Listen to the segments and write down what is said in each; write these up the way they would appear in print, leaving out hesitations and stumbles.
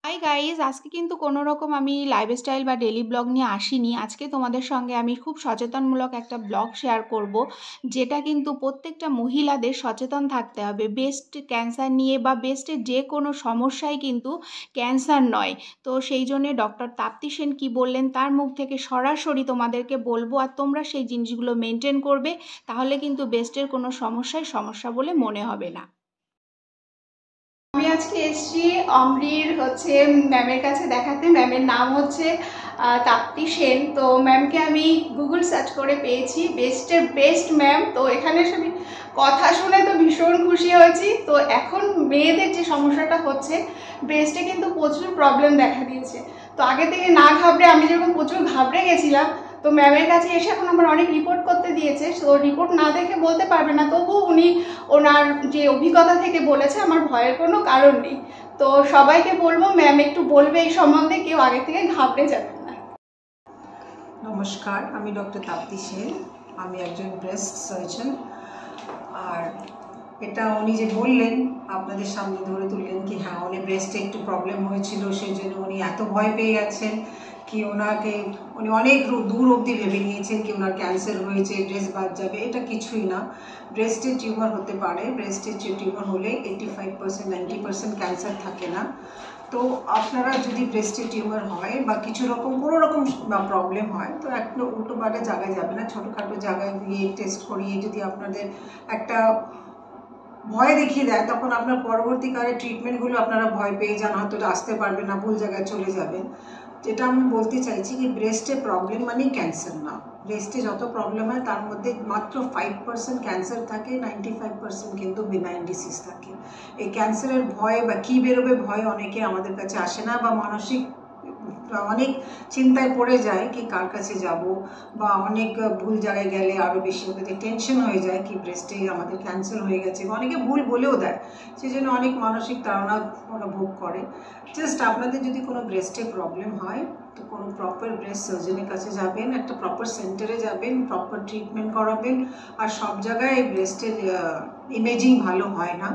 Hi guys, আজকে কিন্তু কোনো রকম আমি লাইফস্টাইল বা ডেলি ব্লগ নিয়ে আসিনি। আজকে তোমাদের সঙ্গে আমি খুব সচেতনমূলক একটা ব্লগ শেয়ার করব, যেটা কিন্তু প্রত্যেকটা মহিলাদের সচেতন থাকতে হবে। ব্রেস্ট ক্যান্সার নিয়ে বা ব্রেস্টের যে কোনো সমস্যাই কিন্তু ক্যান্সার নয়। তো সেই জন্যে ডক্টর তাপ্তি সেন কী বললেন তার মুখ থেকে সরাসরি তোমাদেরকে বলবো, আর তোমরা সেই জিনিসগুলো মেনটেন করবে, তাহলে কিন্তু ব্রেস্টের কোনো সমস্যা বলে মনে হবে না। আমি আজকে এসেছি অমরির ম্যামের কাছে দেখাতে। ম্যামের নাম হচ্ছে তাপ্তি সেন। তো ম্যামকে আমি গুগল সার্চ করে পেয়েছি, বেস্টের বেস্ট ম্যাম। তো এখানে আমি কথা শুনে তো ভীষণ খুশি হয়েছি। তো এখন মেয়েদের যে সমস্যাটা হচ্ছে, ব্রেস্টে কিন্তু প্রচুর প্রবলেম দেখা দিয়েছে। তো আগে থেকে না ঘাবড়ে, আমি যেরকম প্রচুর ঘাবড়ে গেছিলাম, তো ম্যামের কাছে এসে এখন আমার অনেক রিপোর্ট করতে দিয়েছে। তো রিপোর্ট না দেখে বলতে পারবে না, তবুও উনি ওনার যে অভিজ্ঞতা থেকে বলেছে, আমার ভয়ের কোনো কারণ নেই। তো সবাইকে বলবো ম্যাম একটু বলবে এই সম্বন্ধে, কেউ আগে থেকে ঘাবড়ে যাবেন না। নমস্কার, আমি ডক্টর তাপ্তি সেন। আমি একজন ব্রেস্ট সার্জন। আর এটা উনি যে বললেন, আপনাদের সামনে ধরে তুললেন কি হ্যাঁ উনি ব্রেস্টে একটু প্রবলেম হয়েছিল, সেই জন্য উনি এত ভয় পেয়ে গেছেন কি উনি অনেক দূর অবধি ভেবে নিয়েছেন কি ওনার ক্যান্সার হয়েছে, ব্রেস্ট বাদ যাবে। এটা কিছুই না। ব্রেস্টের টিউমার হতে পারে, ব্রেস্টের টিউমার হলে 85% 90% ক্যান্সার থাকে না। তো আপনারা যদি ব্রেস্টের টিউমার হয় বা কোনো রকম প্রবলেম হয়, তো একটা উল্টো পাল্টা জায়গায় যাবে না, ছোটোখাটো জায়গায় গিয়ে টেস্ট করিয়ে যদি আপনাদের একটা ভয় দেখিয়ে দেয়, তখন আপনার পরবর্তীকালে ট্রিটমেন্টগুলো আপনারা ভয় পেয়ে যান, হয়তো আসতে পারবেন না, ভুল জায়গায় চলে যাবেন। যেটা আমি বলতে চাইছি কি ব্রেস্টে প্রবলেম মানেই ক্যান্সার না। ব্রেস্টে যত প্রবলেম হয় তার মধ্যে মাত্র 5% ক্যান্সার থাকে, 95% কিন্তু বিনাইন ডিসিজ থাকে। এই ক্যান্সারের ভয় বা কী বেরোবে ভয় অনেকে আমাদের কাছে আসে না, বা মানসিক অনেক চিন্তায় পড়ে যায় কি কার কাছে যাব, বা অনেক ভুল জায়গায় গেলে আরও বেশি ওদের টেনশন হয়ে যায় কি ব্রেস্টে আমাদের ক্যান্সার হয়ে গেছে, বা অনেকে ভুল বলেও দেয়, সেই জন্য অনেক মানসিক তাড়না ওরা ভোগ করে। জাস্ট আপনাদের যদি কোনো ব্রেস্টে প্রবলেম হয়, তো কোনো প্রপার ব্রেস্ট সার্জনের কাছে যাবেন, একটা প্রপার সেন্টারে যাবেন, প্রপার ট্রিটমেন্ট করাবেন। আর সব জায়গায় ব্রেস্টের ইমেজিং ভালো হয় না।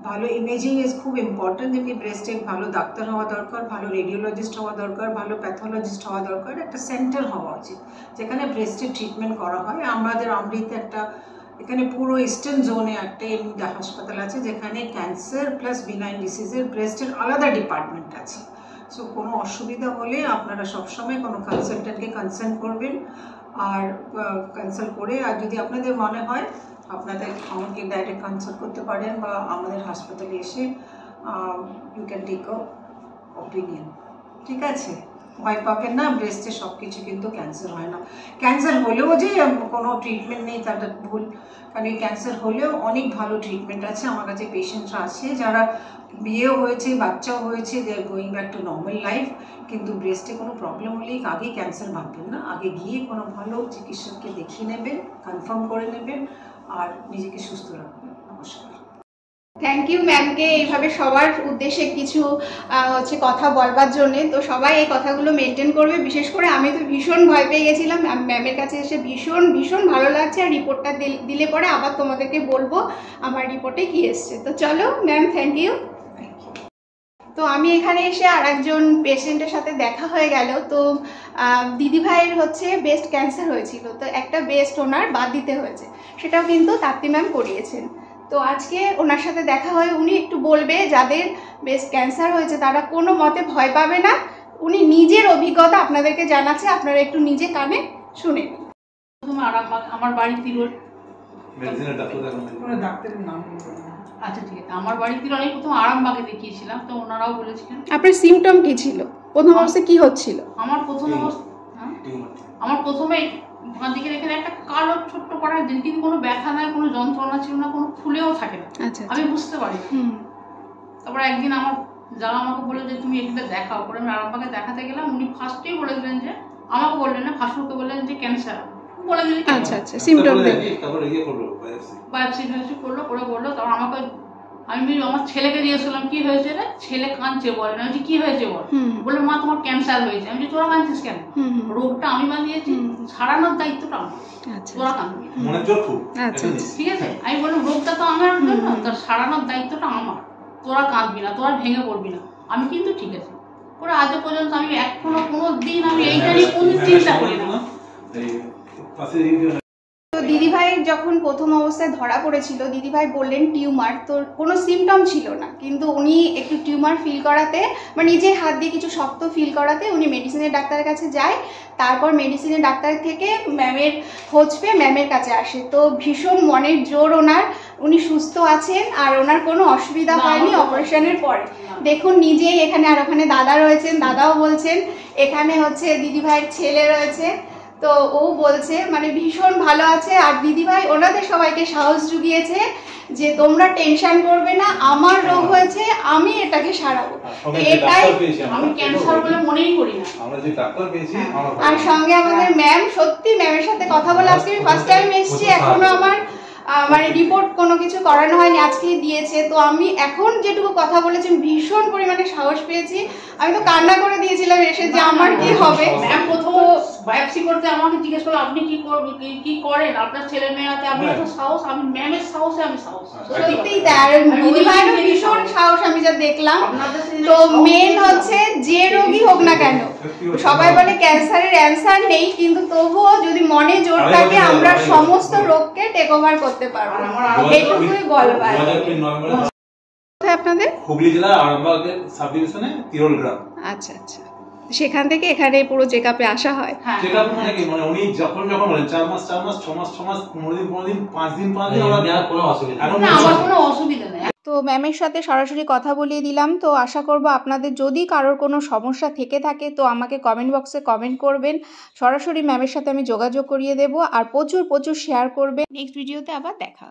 ভালো ইমেজিং ইজ খুব ইম্পর্টেন্ট। যেমনি ব্রেস্টে ভালো ডাক্তার হওয়া দরকার, ভালো রেডিওলজিস্ট হওয়া দরকার, ভালো প্যাথোলজিস্ট হওয়া দরকার, একটা সেন্টার হওয়া উচিত যেখানে ব্রেস্টের ট্রিটমেন্ট করা হয়। আমাদের অমৃতে এখানে পুরো ইস্টার্ন জোনে একটা হাসপাতাল আছে যেখানে ক্যান্সার প্লাস বিনাইন ডিসিজের ব্রেস্টের আলাদা ডিপার্টমেন্ট আছে। সো কোনো অসুবিধা হলে আপনারা সবসময় কোনো কনসালটেন্টকে কনসাল্ট করবেন, আর কনসাল্ট করে, আর যদি আপনাদের মনে হয় আপনাদের আমাকে ডাইরেক্ট কনসাল্ট করতে পারেন, বা আমাদের হাসপাতালে এসে you can take a opinion. ঠিক আছে, ভয় পাবেন না। ব্রেস্টে সব কিছু কিন্তু ক্যান্সার হয় না। ক্যান্সার হলেও যে কোনো ট্রিটমেন্ট নেই তাটা ভুল, কারণ এই ক্যান্সার হলেও অনেক ভালো ট্রিটমেন্ট আছে। আমার কাছে পেশেন্টরা আছে যারা বিয়েও হয়েছে, বাচ্চাও হয়েছে, they are going back to normal life. কিন্তু ব্রেস্টে কোনো প্রবলেম হলেই আগে ক্যান্সার ভাববেন না, আগে গিয়ে কোনো ভালো চিকিৎসককে দেখিয়ে নেবেন, কনফার্ম করে নেবেন, আর নিজেকে সুস্থ রাখবেন। নমস্কার। থ্যাংক ইউ ম্যামকে এইভাবে সবার উদ্দেশ্যে কিছু কথা বলবার জন্যে। তো সবাই এই কথাগুলো মেনটেন করবে। বিশেষ করে আমি তো ভীষণ ভয় পেয়ে গেছিলাম, ম্যামের কাছে এসে ভীষণ ভালো লাগছে। আর রিপোর্টটা দিলে পরে আবার তোমাদেরকে বলবো আমার রিপোর্টে কী এসছে। তো চলো ম্যাম, থ্যাংক ইউ। তো আমি এখানে এসে আর একজন পেশেন্টের সাথে দেখা হয়ে গেল। তো দিদিভাইয়ের ব্রেস্ট ক্যান্সার হয়েছিল, তো একটা ব্রেস্ট ওনার বাদ দিতে হয়েছে, সেটাও কিন্তু তাপ্তি ম্যাম করিয়েছেন। তো আজকে ওনার সাথে দেখা হয়ে উনি একটু বলবে যাদের ব্রেস্ট ক্যান্সার হয়েছে তারা কোনো মতে ভয় পাবে না। উনি নিজের অভিজ্ঞতা আপনাদেরকে জানাচ্ছে, আপনারা একটু নিজে কানে শুনে নিন। আমার বাড়ি তিরুল। ডাক্তারের নাম আচ্ছা ঠিক আছে, আমার বাড়ি তিরুল। আমি প্রথম আরামবাগে দেখিয়েছিলাম, তো ওনারাও বলেছিলেন। আপনার সিমটম কি ছিল? প্রথম অবস্থায় কি হচ্ছিল? আমার প্রথমে দিকের এখানে একটা কালো ছোট্ট করার দিন, কিন্তু কোনো ব্যথা নাই, কোনো যন্ত্রণা ছিল না, কোনো ফুলেও থাকে না। আচ্ছা, আমি বুঝতে পারি। তারপর একদিন আমার যারা আমাকে বলে যে তুমি এখানে দেখাও করে, আমি আরামবাগে দেখাতে গেলাম। উনি ফার্স্টেই বলেছিলেন যে, আমাকে বললেন না, ভাসুরকে বললেন যে ক্যান্সার বলে দিলেন। আচ্ছা, সিমটম বায়োপসি করলো, করে বললো। তারপর আমাকে আমি আমার ছেলেকে দিয়েছিলাম কি হয়েছে রে, ছেলে কাঁদছে, বলে না কি হয়েছে বলে মা তোমার ক্যান্সার হয়েছে। আমি তোরা কাঁদছিস কেন? রোগটা আমি বানিয়েছি, সারানোর দায়িত্বটা আমার, তোরা কাঁদবি। ঠিক আছে, আমি বললাম রোগটা তো আমার জন্য, তার সারানোর দায়িত্বটা আমার, তোরা কাঁদবি না, তোরা ভেঙে পড়বি না। আমি কিন্তু ঠিক আছে। পুরো আজও পর্যন্ত আমি এখনো কোনো দিন আমি এইটা নিয়ে কোনো চিন্তা করি না। তো দিদিভাইয়ের যখন প্রথম অবস্থায় ধরা পড়েছিল, দিদিভাই বললেন টিউমার, তো কোনো সিমটম ছিল না, কিন্তু উনি একটু টিউমার ফিল করাতে বা নিজের হাত দিয়ে কিছু শক্ত ফিল করাতে উনি মেডিসিনের ডাক্তারের কাছে যায়। তারপর মেডিসিনের ডাক্তার থেকে ম্যামের খোঁজ পেয়ে ম্যামের কাছে আসে। তো ভীষণ মনের জোর ওনার, উনি সুস্থ আছেন আর ওনার কোনো অসুবিধা হয়নি অপারেশনের পরে। দেখুন নিজেই এখানে, আর ওখানে দাদা রয়েছেন, দাদাও বলছেন, এখানে হচ্ছে দিদিভাইয়ের ছেলে রয়েছে, তো ও বলছে মানে ভীষণ ভালো আছে। আর দিদিভাই ওনাদের সবাইকে সাহস জুগিয়েছে যে তোমরা টেনশন করবে না, আমার রোগ হয়েছে, আমি এটাকে সারাবো। এটাই আমি ক্যান্সার বলে মনেই করি না। আমরা যে ডাক্তার পেয়েছি, আর সঙ্গে আমাদের ম্যাম, সত্যি ম্যামের সাথে কথা বলে আজকে আমি ফার্স্ট টাইম এসেছি, এখনো আমার মানে রিপোর্ট কোনো কিছু করানো হয়নি, আজকেই দিয়েছে। তো আমি এখন যেটুকু কথা বলেছি ভীষণ পরিমাণে সাহস পেয়েছি। আমি তো কান্না করে দিয়েছিলাম এসে যে আমার কি হবে। ম্যাম প্রথম বায়োপসি করতে আমাকে জিজ্ঞেস করলো আপনি কি করেন, আপনার ছেলে মেয়ে আছে, আমি এত সাহস, আমি ম্যামের সাহসে আমি সাহস। সত্যিই তাই, আর দিদিভাইয়েরও ভীষণ সাহস আমি যা দেখলাম। তো মেন হচ্ছে যে রোগী হোক না কেন, সবাই বলে ক্যান্সারের অ্যান্সার নেই, কিন্তু তবুও যদি মনে জোর থাকে আমরা সমস্ত রোগকে টেক ওভার করতে পারবো। এইটুকুই বলবার। কোথায় আপনাদের? হুগলি জেলা আরামবাগের সাব ডিভিশনে তিরোল গ্রাম। আচ্ছা আচ্ছা, সেখান থেকে এখানে পুরো চেকআপে আসা হয়। চেকআপ মানে কি, মানে উনি যখন বলেন 4 মাস 4 মাস 6 মাস 6 মাস 15 দিন 5 দিন আমরা নেওয়ার কোনো অসুবিধা নেই। আমার কোনো অসুবিধা নেই। তো ম্যামের সাথে সরাসরি কথা বলিয়ে দিলাম। তো আশা করব আপনাদের যদি কারোর কোনো সমস্যা থেকে থাকে তো আমাকে কমেন্ট বক্সে কমেন্ট করবেন, সরাসরি ম্যামের সাথে আমি যোগাযোগ করিয়ে দেব। আর প্রচুর শেয়ার করবেন। নেক্সট ভিডিওতে আবার দেখা।